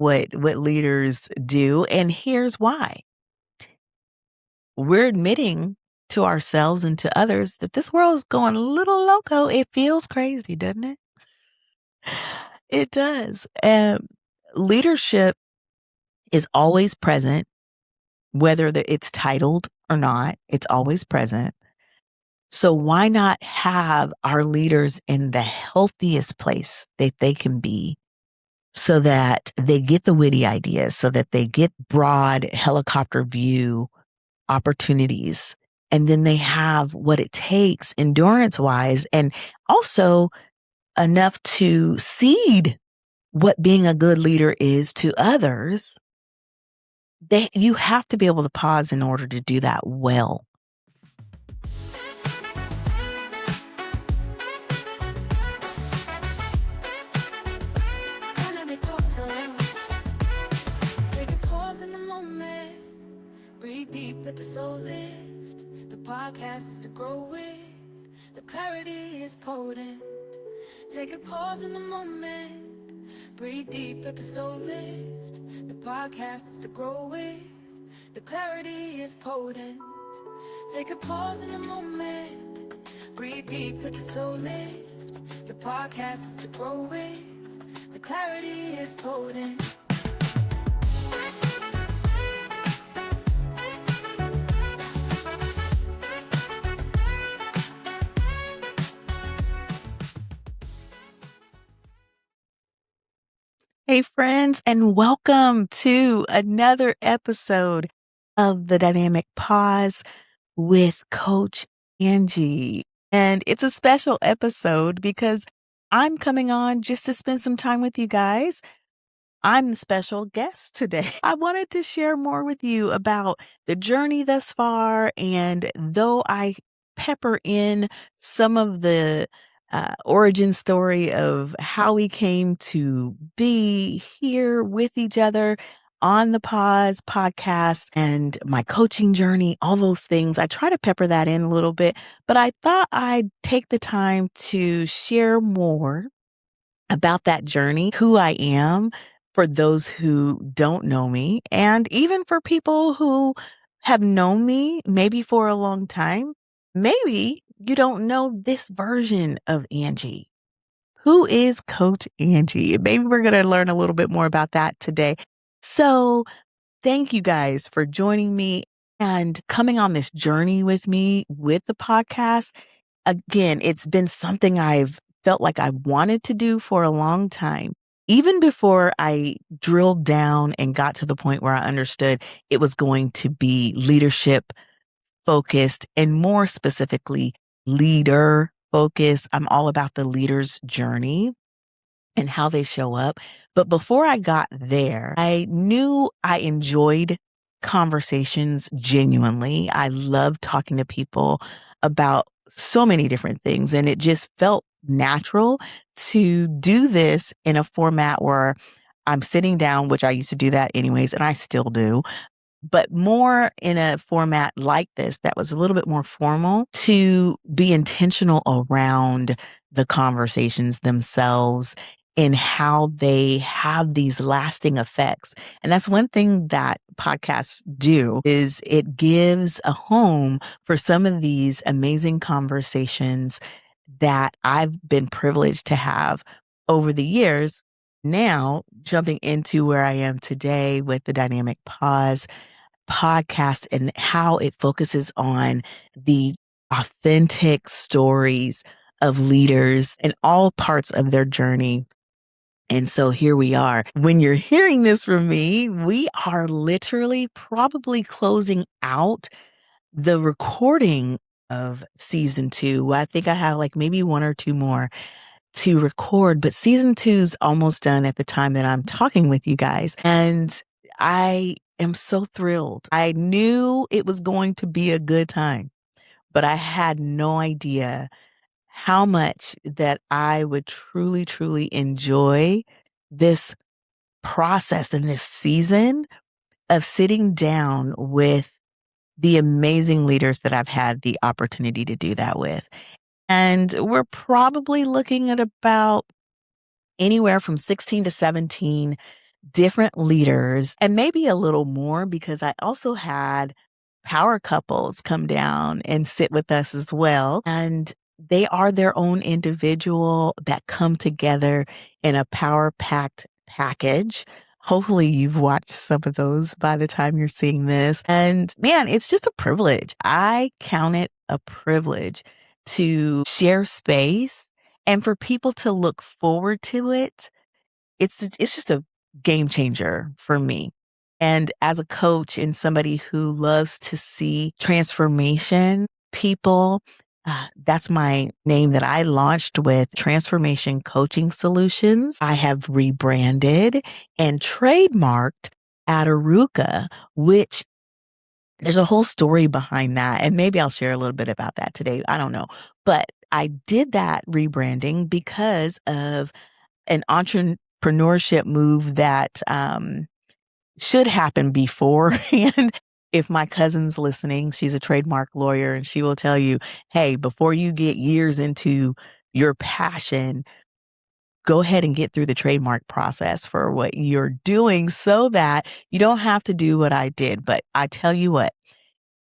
what leaders do, and here's why. We're admitting to ourselves and to others that this world is going a little loco. It feels crazy, doesn't it? It does. Leadership is always present, whether it's titled or not, it's always present. So why not have our leaders in the healthiest place that they can be so that they get the witty ideas, so that they get broad helicopter view opportunities, and then they have what it takes endurance wise and also enough to seed what being a good leader is to others. You have to be able to pause in order to do that well. Take a pause in the moment, breathe deep, let the soul lift. The podcast is to grow with, the clarity is potent. Take a pause in the moment, breathe deep, let the soul lift. The podcast is to grow with, the clarity is potent. Take a pause in the moment, breathe deep, let the soul lift. The podcast is to grow with, the clarity is potent. Hey, friends, and welcome to another episode of the Dynamic Pause with Coach Angie. And it's a special episode because I'm coming on just to spend some time with you guys. I'm the special guest today. I wanted to share more with you about the journey thus far. And though I pepper in some of the origin story of how we came to be here with each other on the Pause podcast and my coaching journey, all those things, I try to pepper that in a little bit, but I thought I'd take the time to share more about that journey, who I am for those who don't know me, and even for people who have known me maybe for a long time. Maybe you don't know this version of Angie. Who is Coach Angie? Maybe we're going to learn a little bit more about that today. So thank you guys for joining me and coming on this journey with me with the podcast. Again, it's been something I've felt like I wanted to do for a long time. Even before I drilled down and got to the point where I understood it was going to be leadership focused and more specifically leader focused. I'm all about the leader's journey and how they show up. But before I got there, I knew I enjoyed conversations genuinely. I love talking to people about so many different things. And it just felt natural to do this in a format where I'm sitting down, which I used to do that anyways, and I still do, but more in a format like this that was a little bit more formal to be intentional around the conversations themselves and how they have these lasting effects. And that's one thing that podcasts do is it gives a home for some of these amazing conversations that I've been privileged to have over the years. Now, jumping into where I am today with the Dynamic Pause podcast and how it focuses on the authentic stories of leaders in all parts of their journey. And so here we are. When you're hearing this from me, we are literally probably closing out the recording of season 2. I think I have like maybe 1 or 2 more to record, but season 2's almost done at the time that I'm talking with you guys. And I am so thrilled. I knew it was going to be a good time, but I had no idea how much that I would truly, truly enjoy this process and this season of sitting down with the amazing leaders that I've had the opportunity to do that with. And we're probably looking at about anywhere from 16 to 17 different leaders and maybe a little more because I also had power couples come down and sit with us as well. And they are their own individual that come together in a power packed package. Hopefully you've watched some of those by the time you're seeing this. And man, it's just a privilege. I count it a privilege to share space and for people to look forward to it. It's just a game changer for me. And as a coach and somebody who loves to see transformation, people, that's my name that I launched with Transformation Coaching Solutions. I have rebranded and trademarked Ataruka, which there's a whole story behind that. And maybe I'll share a little bit about that today. I don't know. But I did that rebranding because of an entrepreneurship move that should happen beforehand. If my cousin's listening, she's a trademark lawyer and she will tell you, hey, before you get years into your passion, go ahead and get through the trademark process for what you're doing so that you don't have to do what I did. But I tell you what,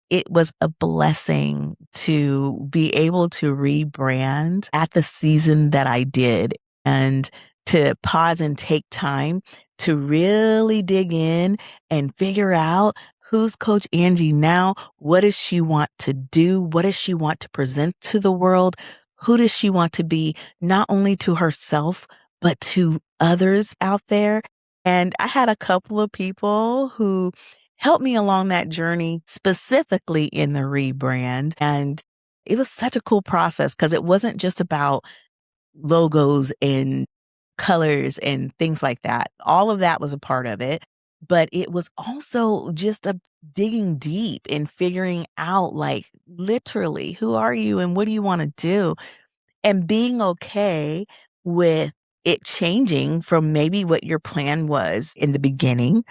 it was a blessing to be able to rebrand at the season that I did and to pause and take time to really dig in and figure out who's Coach Angie now? What does she want to do? What does she want to present to the world? Who does she want to be, not only to herself, but to others out there? And I had a couple of people who helped me along that journey, specifically in the rebrand. And it was such a cool process because it wasn't just about logos and colors and things like that. All of that was a part of it. But it was also just a digging deep and figuring out, like, literally, who are you and what do you want to do? And being okay with it changing from maybe what your plan was in the beginning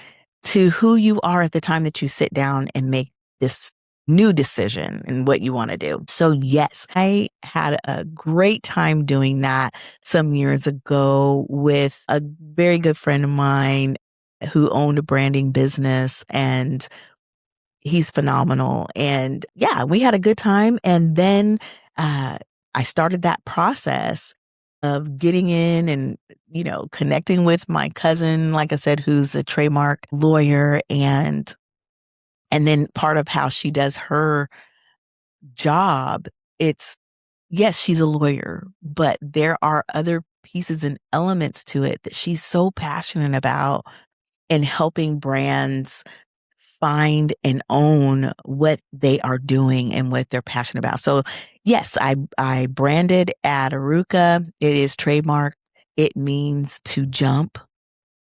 to who you are at the time that you sit down and make this new decision and what you want to do. So yes, I had a great time doing that some years ago with a very good friend of mine who owned a branding business, and he's phenomenal. And yeah, we had a good time. And then uh, I started that process of getting in and, connecting with my cousin, like I said, who's a trademark lawyer. And then part of how she does her job, it's, yes, she's a lawyer, but there are other pieces and elements to it that she's so passionate about in helping brands find and own what they are doing and what they're passionate about. So yes, I branded Ataruka. It is trademarked. It means to jump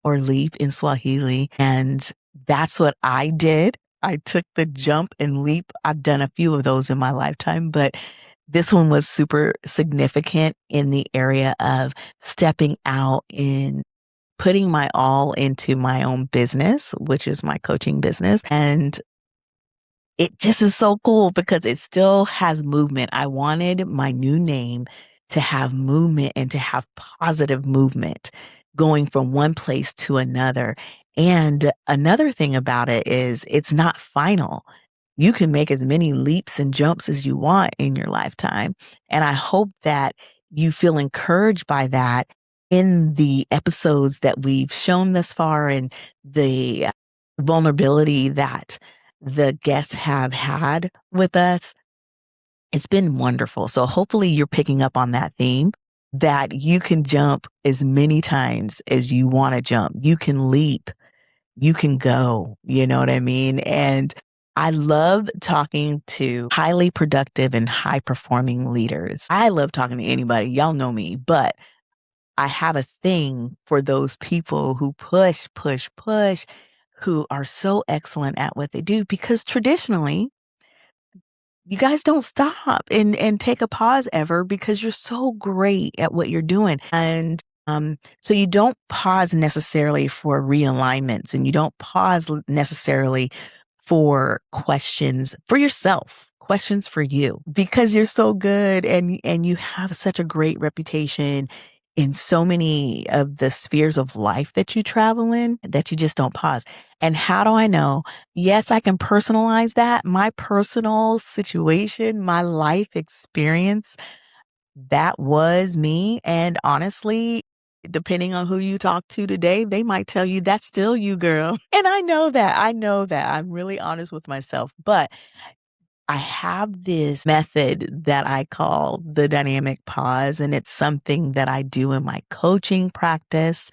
or leap in Swahili. And that's what I did. I took the jump and leap. I've done a few of those in my lifetime, but this one was super significant in the area of stepping out in putting my all into my own business, which is my coaching business. And it just is so cool because it still has movement. I wanted my new name to have movement and to have positive movement going from one place to another. And another thing about it is it's not final. You can make as many leaps and jumps as you want in your lifetime. And I hope that you feel encouraged by that in the episodes that we've shown thus far and the vulnerability that the guests have had with us. It's been wonderful. So hopefully you're picking up on that theme that you can jump as many times as you want to jump. You can leap, you can go, you know what I mean? And I love talking to highly productive and high performing leaders. I love talking to anybody. Y'all know me, but I have a thing for those people who push, push, push, who are so excellent at what they do because traditionally you guys don't stop and take a pause ever because you're so great at what you're doing. And so you don't pause necessarily for realignments and you don't pause necessarily for questions for yourself, questions for you because you're so good and you have such a great reputation in so many of the spheres of life that you travel in that you just don't pause. And how do I know? Yes, I can personalize that. My personal situation, my life experience, that was me. And honestly, depending on who you talk to today, they might tell you that's still you, girl. And I know that. I know that. I'm really honest with myself. But I have this method that I call the dynamic pause, and it's something that I do in my coaching practice.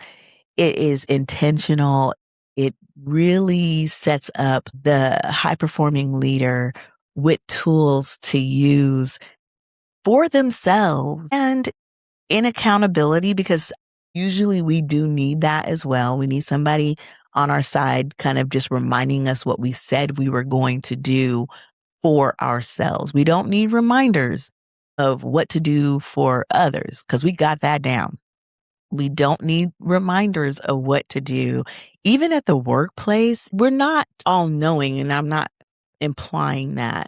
It is intentional. It really sets up the high performing leader with tools to use for themselves and in accountability, because usually we do need that as well. We need somebody on our side kind of just reminding us what we said we were going to do for ourselves. We don't need reminders of what to do for others because we got that down. We don't need reminders of what to do. Even at the workplace, we're not all knowing, and I'm not implying that.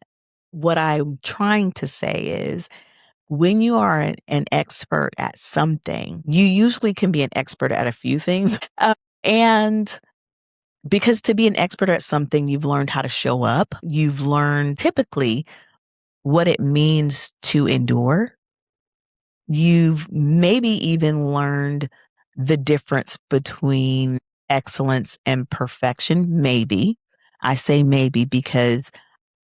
What I'm trying to say is when you are an expert at something, you usually can be an expert at a few things. And because to be an expert at something, you've learned how to show up. You've learned typically what it means to endure. You've maybe even learned the difference between excellence and perfection. Maybe. I say maybe because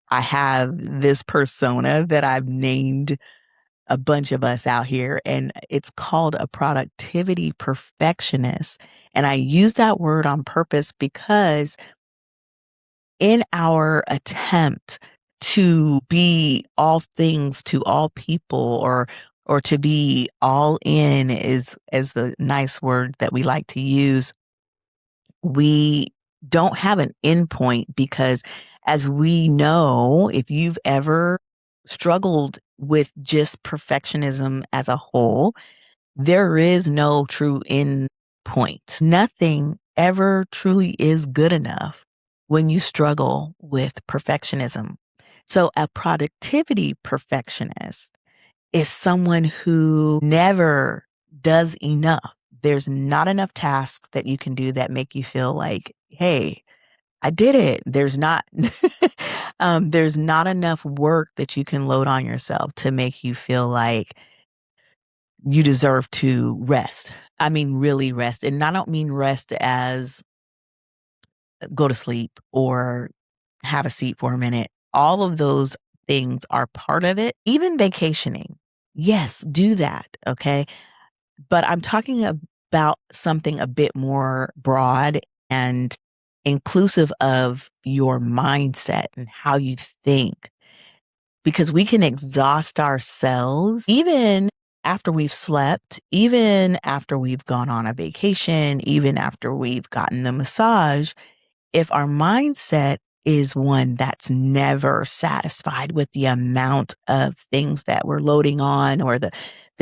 I have this persona that I've named a bunch of us out here, and it's called a productivity perfectionist. And I use that word on purpose because in our attempt to be all things to all people, or to be all in is as the nice word that we like to use, we don't have an endpoint because, as we know, if you've ever struggled with just perfectionism as a whole, there is no true end point. Nothing ever truly is good enough when you struggle with perfectionism. So a productivity perfectionist is someone who never does enough. There's not enough tasks that you can do that make you feel like, hey, I did it. There's not enough work that you can load on yourself to make you feel like you deserve to rest. I mean, really rest. And I don't mean rest as go to sleep or have a seat for a minute. All of those things are part of it. Even vacationing. Yes, do that. Okay. But I'm talking about something a bit more broad and inclusive of your mindset and how you think, because we can exhaust ourselves even after we've slept, even after we've gone on a vacation, even after we've gotten the massage. If our mindset is one that's never satisfied with the amount of things that we're loading on, or the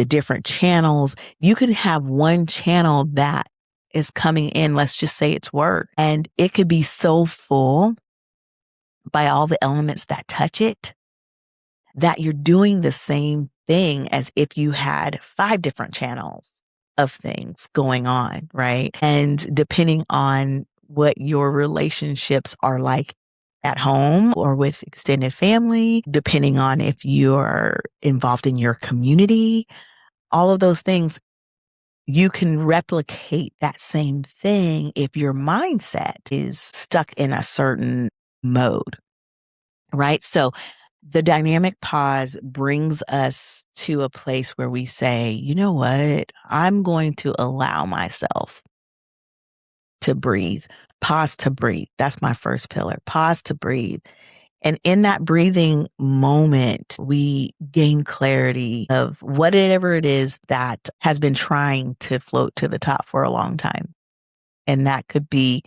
different channels, you can have one channel that is coming in, let's just say it's work, and it could be so full by all the elements that touch it that you're doing the same thing as if you had five different channels of things going on, right? And depending on what your relationships are like at home or with extended family, depending on if you're involved in your community, all of those things, you can replicate that same thing if your mindset is stuck in a certain mode, right? So the dynamic pause brings us to a place where we say, you know what? I'm going to allow myself to breathe. Pause to breathe. That's my first pillar. Pause to breathe. And in that breathing moment, we gain clarity of whatever it is that has been trying to float to the top for a long time. And that could be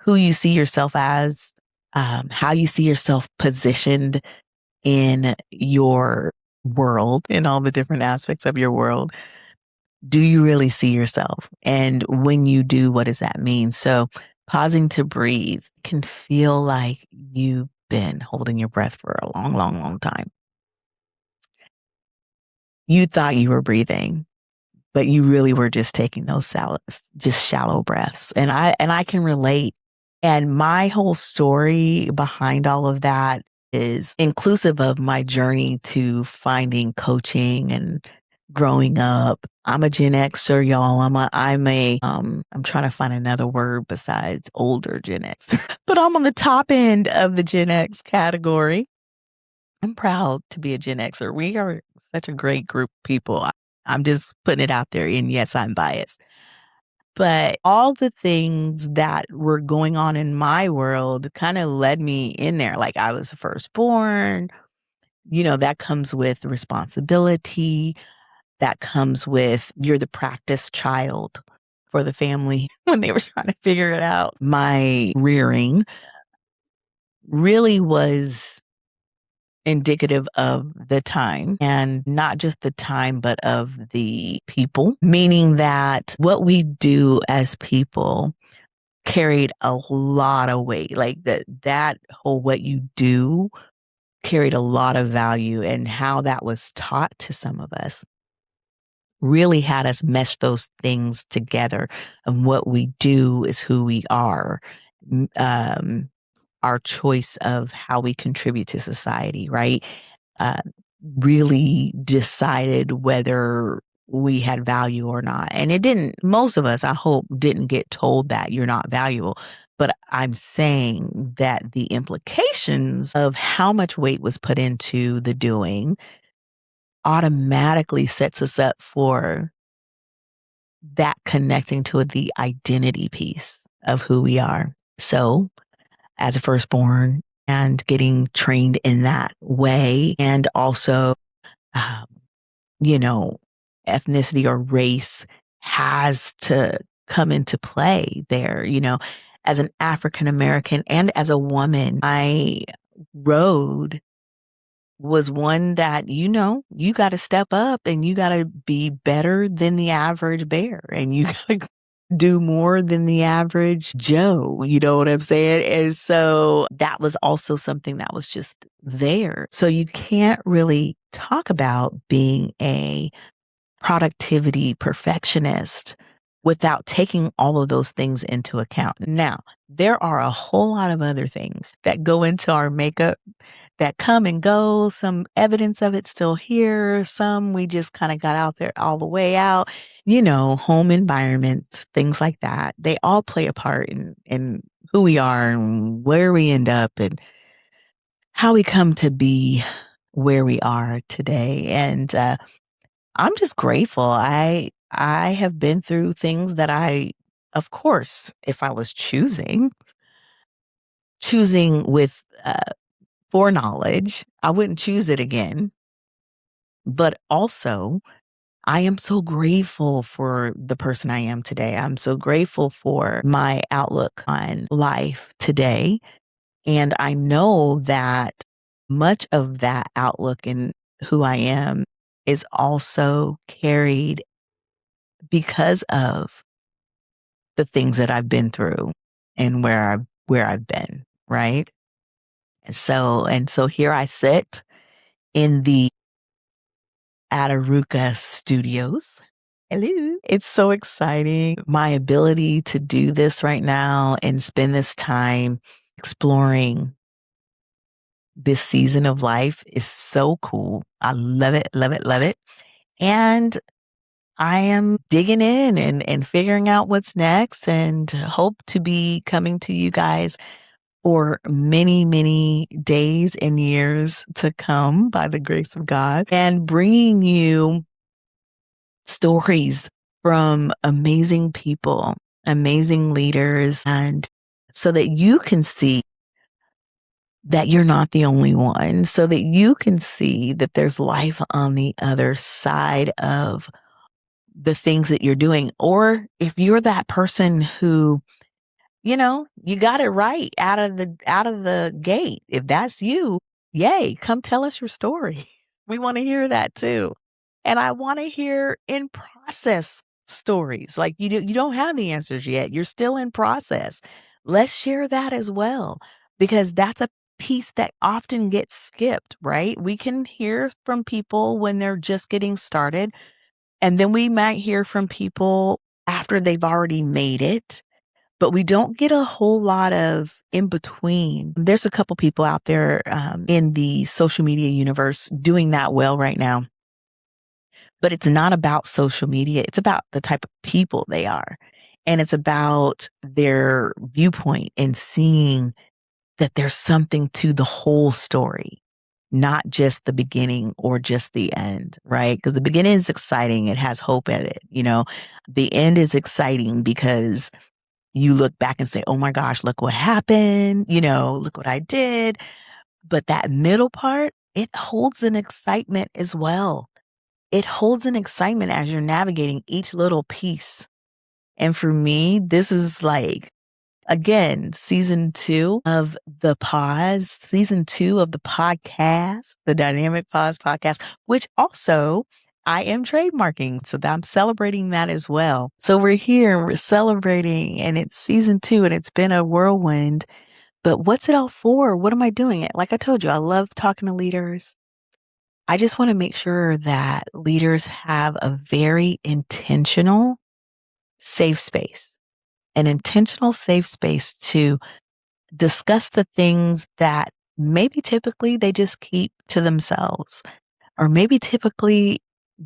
who you see yourself as, how you see yourself positioned in your world, in all the different aspects of your world. Do you really see yourself? And when you do, what does that mean? So pausing to breathe can feel like you've been holding your breath for a long, long, long time. You thought you were breathing, but you really were just taking those just shallow breaths. And I can relate. And my whole story behind all of that is inclusive of my journey to finding coaching and growing up. I'm a Gen Xer, y'all. I'm trying to find another word besides older Gen X, but I'm on the top end of the Gen X category. I'm proud to be a Gen Xer. We are such a great group of people. I'm just putting it out there. And yes, I'm biased. But all the things that were going on in my world kind of led me in there. Like I was firstborn, that comes with responsibility. That comes with you're the practice child for the family when they were trying to figure it out. My rearing really was indicative of the time, and not just the time, but of the people, meaning that what we do as people carried a lot of weight. Like that whole what you do carried a lot of value, and how that was taught to some of us really had us mesh those things together. And what we do is who we are. Um, our choice of how we contribute to society, right? Uh, really decided whether we had value or not. And it didn't, most of us, I hope, didn't get told that you're not valuable. But I'm saying that the implications of how much weight was put into the doing automatically sets us up for that connecting to the identity piece of who we are. So, as a firstborn and getting trained in that way, and also, um, you know, ethnicity or race has to come into play there. As an African American and as a woman, my road was one that, you got to step up and you got to be better than the average bear, and you got to do more than the average Joe. You know what I'm saying? And so that was also something that was just there. So you can't really talk about being a productivity perfectionist without taking all of those things into account. Now, there are a whole lot of other things that go into our makeup that come and go. Some evidence of it still here. Some we just kind of got out there all the way out. Home environments, things like that. They all play a part in who we are and where we end up and how we come to be where we are today. And I'm just grateful. I have been through things that of course, if I was choosing with foreknowledge, I wouldn't choose it again. But also, I am so grateful for the person I am today. I'm so grateful for my outlook on life today. And I know that much of that outlook and who I am is also carried because of the things that I've been through and where I've been, right? And so here I sit in the Ataruca studios. Hello. It's so exciting. My ability to do this right now and spend this time exploring this season of life is so cool. I love it, love it, love it. And I am digging in and figuring out what's next, and hope to be coming to you guys for many, many days and years to come by the grace of God, and bringing you stories from amazing people, amazing leaders, and so that you can see that you're not the only one, so that you can see that there's life on the other side of the things that you're doing. Or if you're that person who, you got it right out of the gate. If that's you, yay, come tell us your story. We want to hear that too. And I want to hear in process stories. Like you don't have the answers yet. You're still in process. Let's share that as well, because that's a piece that often gets skipped, right? We can hear from people when they're just getting started, And then we might hear from people after they've already made it, but we don't get a whole lot of in between. There's a couple people out there in the social media universe doing that well right now, but it's not about social media. It's about the type of people they are. And it's about their viewpoint and seeing that there's something to the whole story, not just the beginning or just the end, right? Because the beginning is exciting. It has hope in it. The end is exciting because you look back and say, oh my gosh, look what happened. Look what I did. But that middle part, it holds an excitement as well. It holds an excitement as you're navigating each little piece. And for me, this is like, again, season 2 of the podcast, the Dynamic Pause podcast, which also I am trademarking. So I'm celebrating that as well. So we're here and we're celebrating, and it's season 2 and it's been a whirlwind. But what's it all for? What am I doing it? Like I told you, I love talking to leaders. I just want to make sure that leaders have a very intentional safe space, an intentional safe space to discuss the things that maybe typically they just keep to themselves, or maybe typically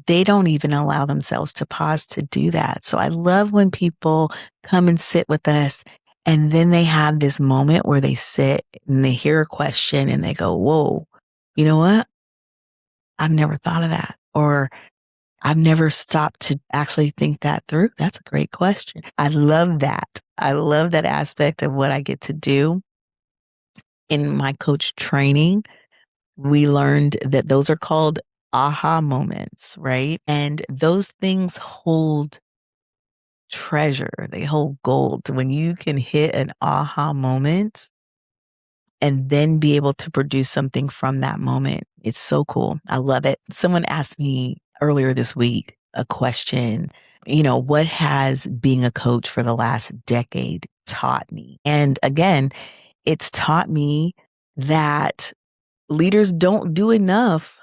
they don't even allow themselves to pause to do that. So I love when people come and sit with us and then they have this moment where they sit and they hear a question and they go, whoa, you know what? I've never thought of that. Or I've never stopped to actually think that through. That's a great question. I love that. I love that aspect of what I get to do. In my coach training, we learned that those are called aha moments, right? And those things hold treasure. They hold gold. When you can hit an aha moment and then be able to produce something from that moment, it's so cool. I love it. Someone asked me earlier this week a question, what has being a coach for the last decade taught me? And again, it's taught me that leaders don't do enough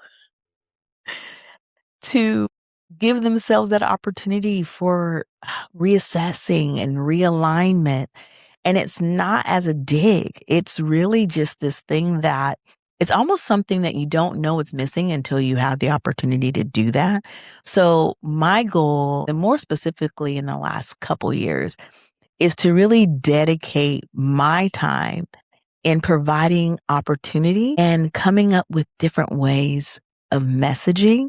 to give themselves that opportunity for reassessing and realignment. And it's not as a dig. It's really just this thing that it's almost something that you don't know it's missing until you have the opportunity to do that. So my goal, and more specifically in the last couple years, is to really dedicate my time in providing opportunity and coming up with different ways of messaging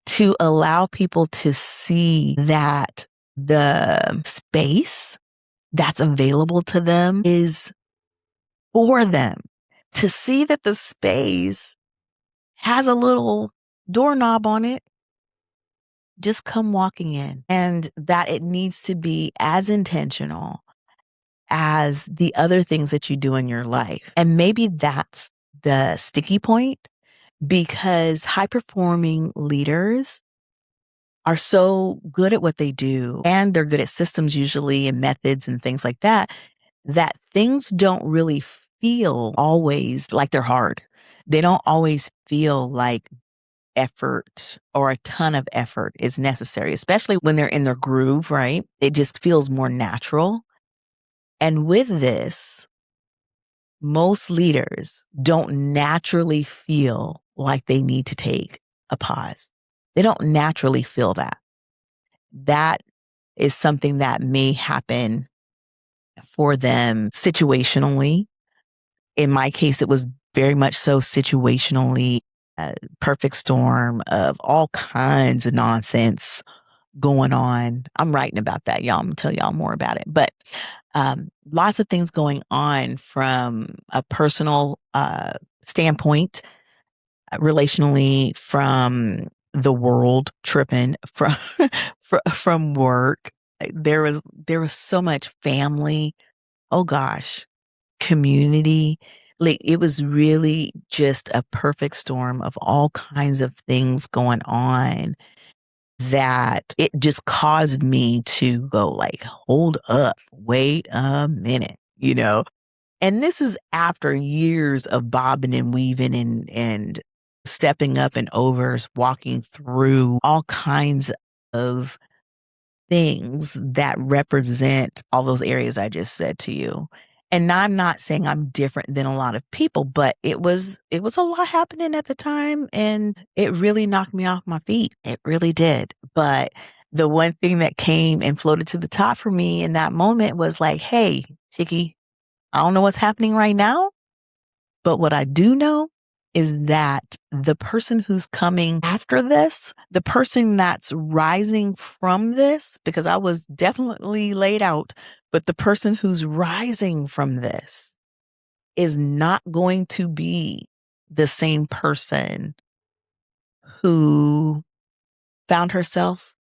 to allow people to see that the space that's available to them is for them. To see that the space has a little doorknob on it, just come walking in, and that it needs to be as intentional as the other things that you do in your life. And maybe that's the sticky point, because high performing leaders are so good at what they do, and they're good at systems usually and methods and things like that, that things don't really feel always like they're hard. They don't always feel like effort or a ton of effort is necessary, especially when they're in their groove, right? It just feels more natural. And with this, most leaders don't naturally feel like they need to take a pause. They don't naturally feel that. That is something that may happen for them situationally. In my case, it was very much so situationally, a perfect storm of all kinds of nonsense going on. I'm writing about that, y'all. I'm gonna tell y'all more about it. But lots of things going on from a personal standpoint, relationally, from the world tripping, from from work. There was so much family. Oh gosh, community. Like, it was really just a perfect storm of all kinds of things going on that it just caused me to go like, hold up, wait a minute, And this is after years of bobbing and weaving and stepping up and overs, walking through all kinds of things that represent all those areas I just said to you. And I'm not saying I'm different than a lot of people, but it was a lot happening at the time and it really knocked me off my feet. It really did. But the one thing that came and floated to the top for me in that moment was like, hey, Chicky, I don't know what's happening right now, but what I do know is that the person who's coming after this, the person that's rising from this, because I was definitely laid out, but the person who's rising from this is not going to be the same person who found herself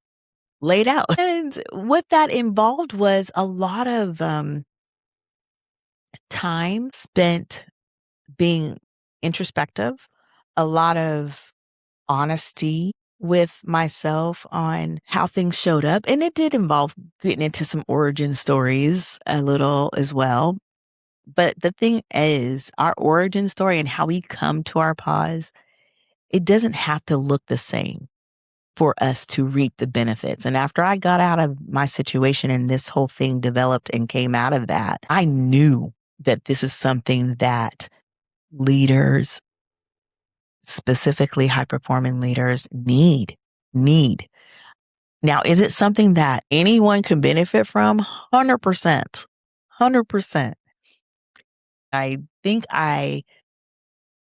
laid out. And what that involved was a lot of time spent being introspective, a lot of honesty with myself on how things showed up. And it did involve getting into some origin stories a little as well. But the thing is, our origin story and how we come to our pause, it doesn't have to look the same for us to reap the benefits. And after I got out of my situation and this whole thing developed and came out of that, I knew that this is something that leaders, specifically high performing leaders, need. Now, is it something that anyone can benefit from? 100%. 100%. I think I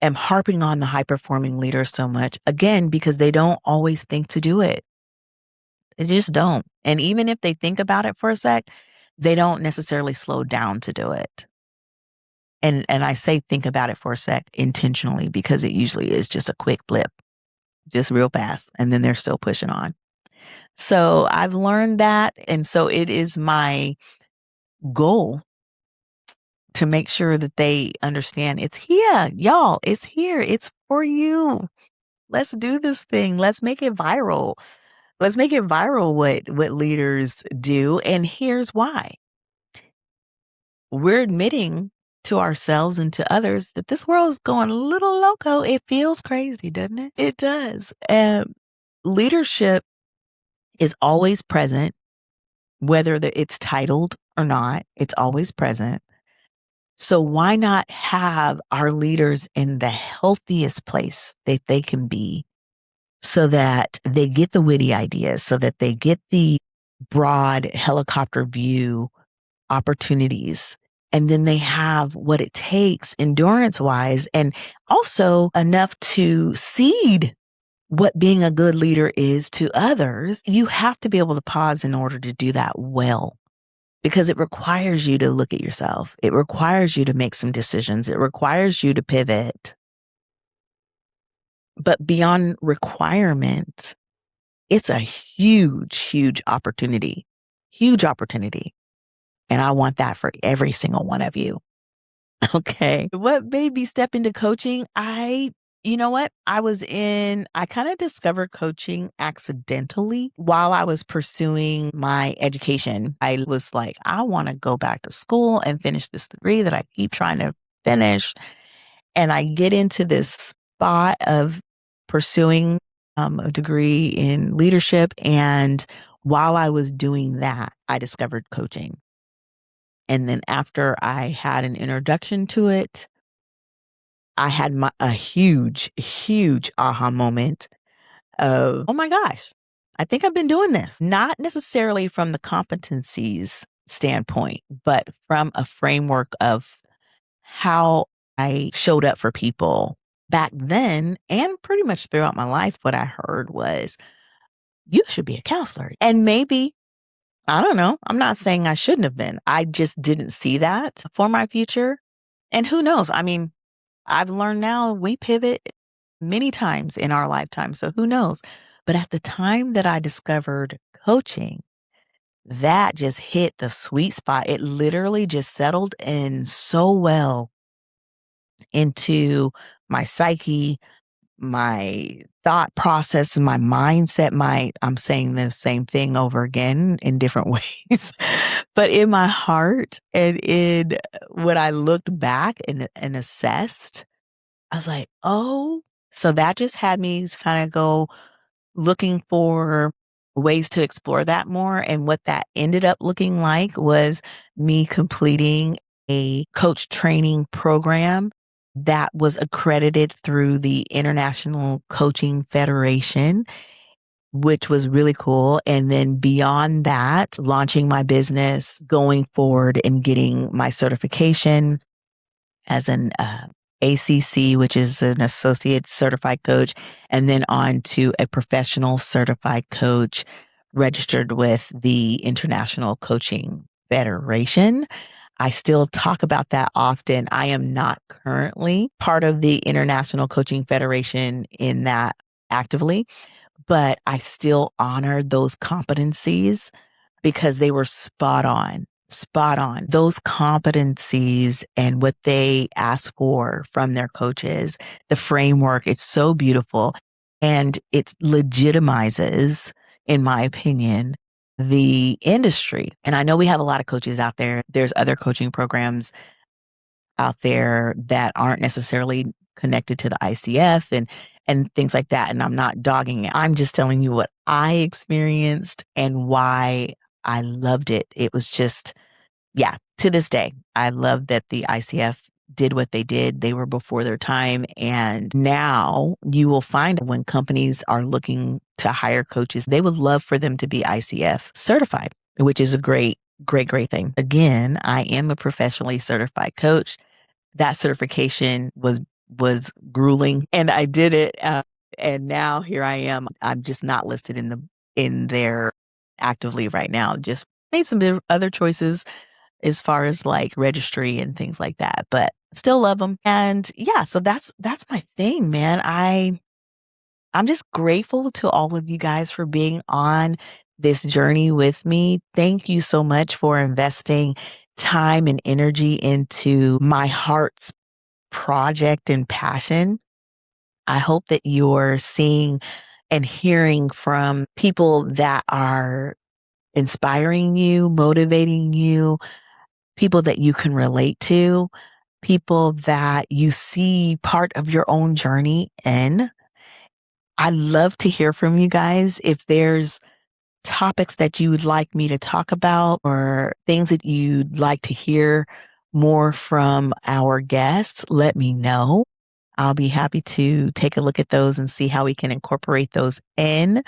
am harping on the high performing leaders so much, again, because they don't always think to do it. They just don't. And even if they think about it for a sec, they don't necessarily slow down to do it. And I say think about it for a sec intentionally because it usually is just a quick blip, just real fast, and then they're still pushing on. So I've learned that. And so it is my goal to make sure that they understand it's here, y'all. It's here. It's for you. Let's do this thing. Let's make it viral. Let's make it viral what leaders do. And here's why. We're admitting to ourselves and to others that this world is going a little loco. It feels crazy, doesn't it? It does. And leadership is always present, whether it's titled or not, it's always present. So why not have our leaders in the healthiest place that they can be so that they get the witty ideas, so that they get the broad helicopter view opportunities. And then they have what it takes endurance wise and also enough to seed what being a good leader is to others. You have to be able to pause in order to do that well, because it requires you to look at yourself. It requires you to make some decisions. It requires you to pivot. But beyond requirement, it's a huge, huge opportunity, huge opportunity. And I want that for every single one of you. Okay. What made me step into coaching? You know what? I kind of discovered coaching accidentally while I was pursuing my education. I was like, I want to go back to school and finish this degree that I keep trying to finish. And I get into this spot of pursuing a degree in leadership. And while I was doing that, I discovered coaching. And then after I had an introduction to it, I had a huge, huge aha moment of, oh my gosh, I think I've been doing this. Not necessarily from the competencies standpoint, but from a framework of how I showed up for people back then and pretty much throughout my life. What I heard was, you should be a counselor. And maybe, I don't know, I'm not saying I shouldn't have been. I just didn't see that for my future. And who knows? I mean, I've learned now we pivot many times in our lifetime. So who knows? But at the time that I discovered coaching, that just hit the sweet spot. It literally just settled in so well into my psyche, my thought process, my mindset, I'm saying the same thing over again in different ways, but in my heart and in when I looked back and assessed, I was like, oh, so that just had me kind of go looking for ways to explore that more. And what that ended up looking like was me completing a coach training program that was accredited through the International Coaching Federation, which was really cool. And then beyond that, launching my business, going forward and getting my certification as an ACC, which is an associate certified coach, and then on to a professional certified coach registered with the International Coaching Federation. I still talk about that often. I am not currently part of the International Coaching Federation in that actively, but I still honor those competencies because they were spot on. Spot on. Those competencies and what they ask for from their coaches, the framework, it's so beautiful. And it legitimizes, in my opinion, the industry. And I know we have a lot of coaches out there. There's other coaching programs out there that aren't necessarily connected to the ICF and things like that. And I'm not dogging it. I'm just telling you what I experienced and why I loved it. It was just, yeah, to this day, I love that the ICF did what they did. They were before their time. And now you will find when companies are looking to hire coaches, they would love for them to be ICF certified, which is a great thing. Again, I am a professionally certified coach. That certification was grueling and I did it. And now here I am. I'm just not listed in there actively right now. Just made some other choices as far as like registry and things like that, but still love them. And yeah, so that's my thing, man. I'm just grateful to all of you guys for being on this journey with me. Thank you so much for investing time and energy into my heart's project and passion. I hope that you're seeing and hearing from people that are inspiring you, motivating you, people that you can relate to, people that you see part of your own journey in. I love to hear from you guys. If there's topics that you would like me to talk about or things that you'd like to hear more from our guests, let me know. I'll be happy to take a look at those and see how we can incorporate those in.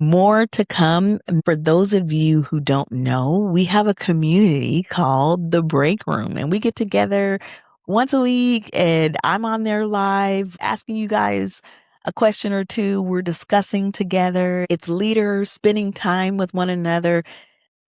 More to come. For those of you who don't know, we have a community called the Break Room, and we get together once a week and I'm on there live asking you guys a question or two. We're discussing together. It's leaders spending time with one another,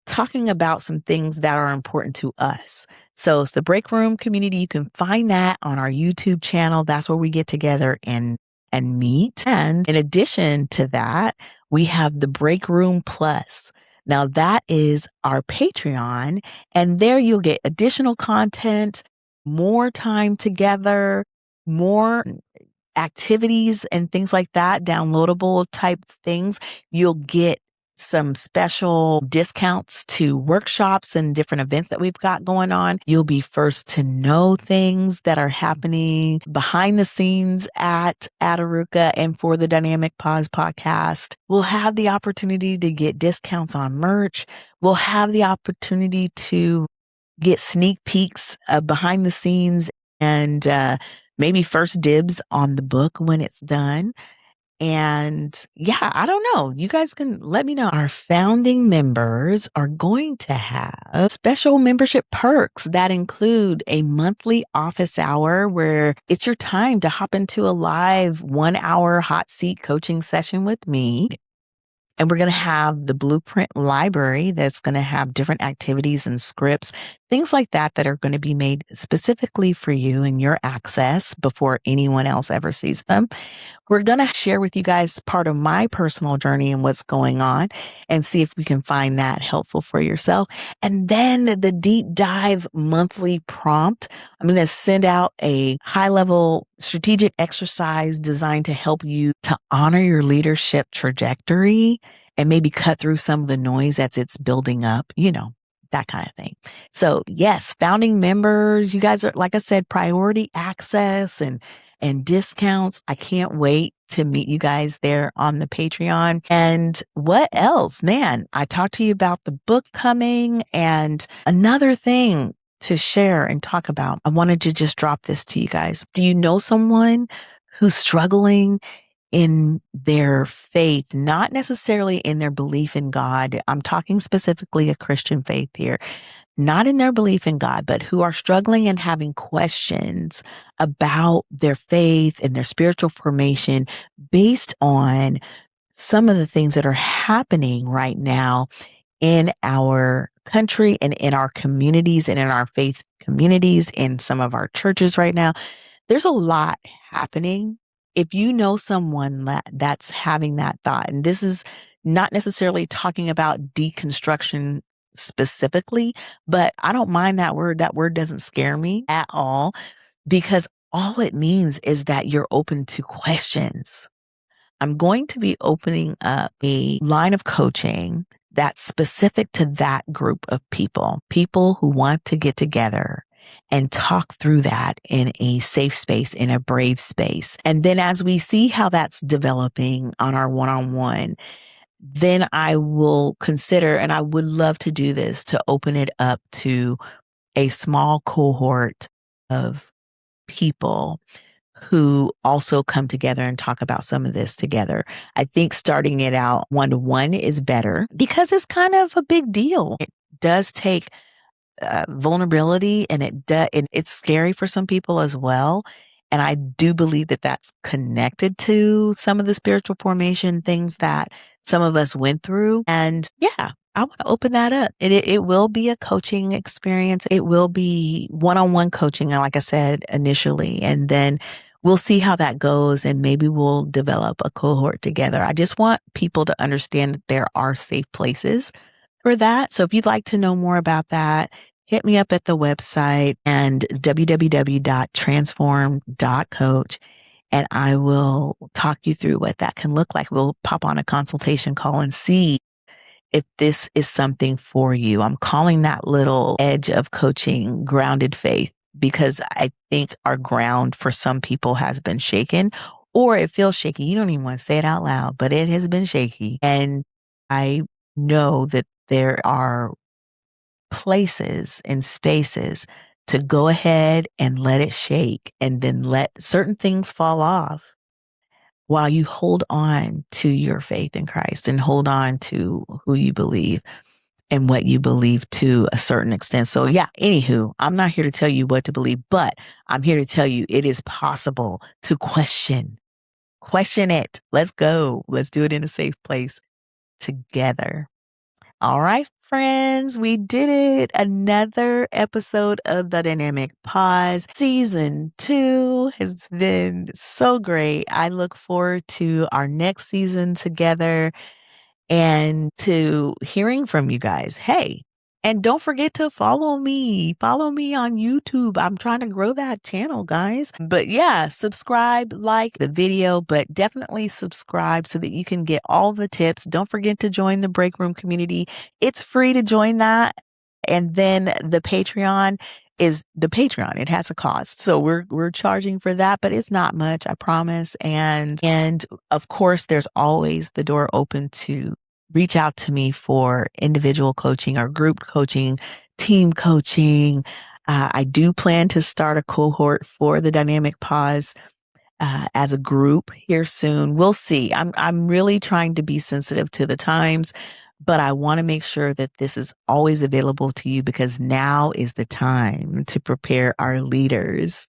talking about some things that are important to us. So it's the Break Room community. You can find that on our YouTube channel. That's where we get together and meet. And in addition to that, we have the Break Room Plus. Now that is our Patreon, and there you'll get additional content, more time together, more activities and things like that, downloadable type things. You'll get some special discounts to workshops and different events that we've got going on. You'll be first to know things that are happening behind the scenes at Ataruka and for the Dynamic Pause podcast. We'll have the opportunity to get discounts on merch. We'll have the opportunity to get sneak peeks behind the scenes and maybe first dibs on the book when it's done. And yeah, I don't know. You guys can let me know. Our founding members are going to have special membership perks that include a monthly office hour where it's your time to hop into a live 1 hour hot seat coaching session with me. And we're going to have the blueprint library that's going to have different activities and scripts, things like that, that are going to be made specifically for you and your access before anyone else ever sees them. We're going to share with you guys part of my personal journey and what's going on and see if we can find that helpful for yourself. And then the deep dive monthly prompt. I'm going to send out a high level strategic exercise designed to help you to honor your leadership trajectory and maybe cut through some of the noise as it's building up, that kind of thing. So yes, founding members, you guys are, like I said, priority access and and discounts. I can't wait to meet you guys there on the Patreon. And what else? Man, I talked to you about the book coming, and another thing to share and talk about. I wanted to just drop this to you guys. Do you know someone who's struggling in their faith, not necessarily in their belief in God? I'm talking specifically a Christian faith here, not in their belief in God, but who are struggling and having questions about their faith and their spiritual formation based on some of the things that are happening right now in our country and in our communities and in our faith communities, in some of our churches right now. There's a lot happening. If you know someone that's having that thought, and this is not necessarily talking about deconstruction specifically, but I don't mind that word. That word doesn't scare me at all, because all it means is that you're open to questions. I'm going to be opening up a line of coaching that's specific to that group of people who want to get together and talk through that in a safe space, in a brave space. And then as we see how that's developing on our one-on-one, then I will consider, and I would love to do this, to open it up to a small cohort of people who also come together and talk about some of this together. I think starting it out one-to-one is better because it's kind of a big deal. It does take vulnerability, and and it's scary for some people as well. And I do believe that that's connected to some of the spiritual formation things that some of us went through. And yeah, I want to open that up. It will be a coaching experience. It will be one-on-one coaching, like I said initially, and then we'll see how that goes, and maybe we'll develop a cohort together. I just want people to understand that there are safe places for that. So if you'd like to know more about that, hit me up at the website and www.transform.coach, and I will talk you through what that can look like. We'll pop on a consultation call and see if this is something for you. I'm calling that little edge of coaching grounded faith, because I think our ground for some people has been shaken, or it feels shaky. You don't even want to say it out loud, but it has been shaky. And I know that there are places and spaces to go ahead and let it shake, and then let certain things fall off while you hold on to your faith in Christ and hold on to who you believe and what you believe to a certain extent. So yeah, anywho, I'm not here to tell you what to believe, but I'm here to tell you it is possible to question. Question it. Let's go. Let's do it in a safe place together. All right, friends, we did it. Another episode of The Dynamic Pause. Season 2 has been so great. I look forward to our next season together and to hearing from you guys. Hey, and don't forget to follow me. Follow me on YouTube. I'm trying to grow that channel, guys. But yeah, subscribe, like the video, but definitely subscribe so that you can get all the tips. Don't forget to join the break room community. It's free to join that. And then the Patreon is the Patreon. It has a cost. So we're charging for that, but it's not much, I promise. And of course, there's always the door open to reach out to me for individual coaching or group coaching, team coaching. I do plan to start a cohort for the Dynamic Pause as a group here soon. We'll see. I'm really trying to be sensitive to the times, but I want to make sure that this is always available to you, because now is the time to prepare our leaders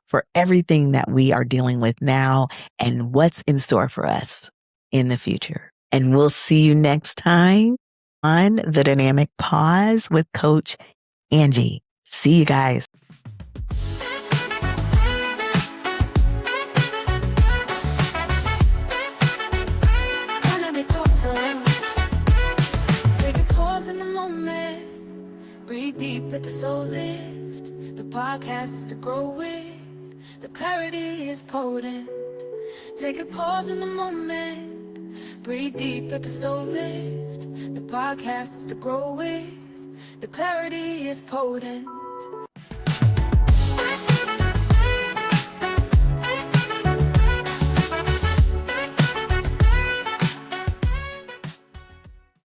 for everything that we are dealing with now and what's in store for us in the future. And we'll see you next time on The Dynamic Pause with Coach Angie. See you guys. Take a pause in the moment. Breathe deep, let the soul lift. The podcast is to grow with. The clarity is potent. Take a pause in the moment. Breathe deep, let the soul lift. The podcast is to grow with. The clarity is potent.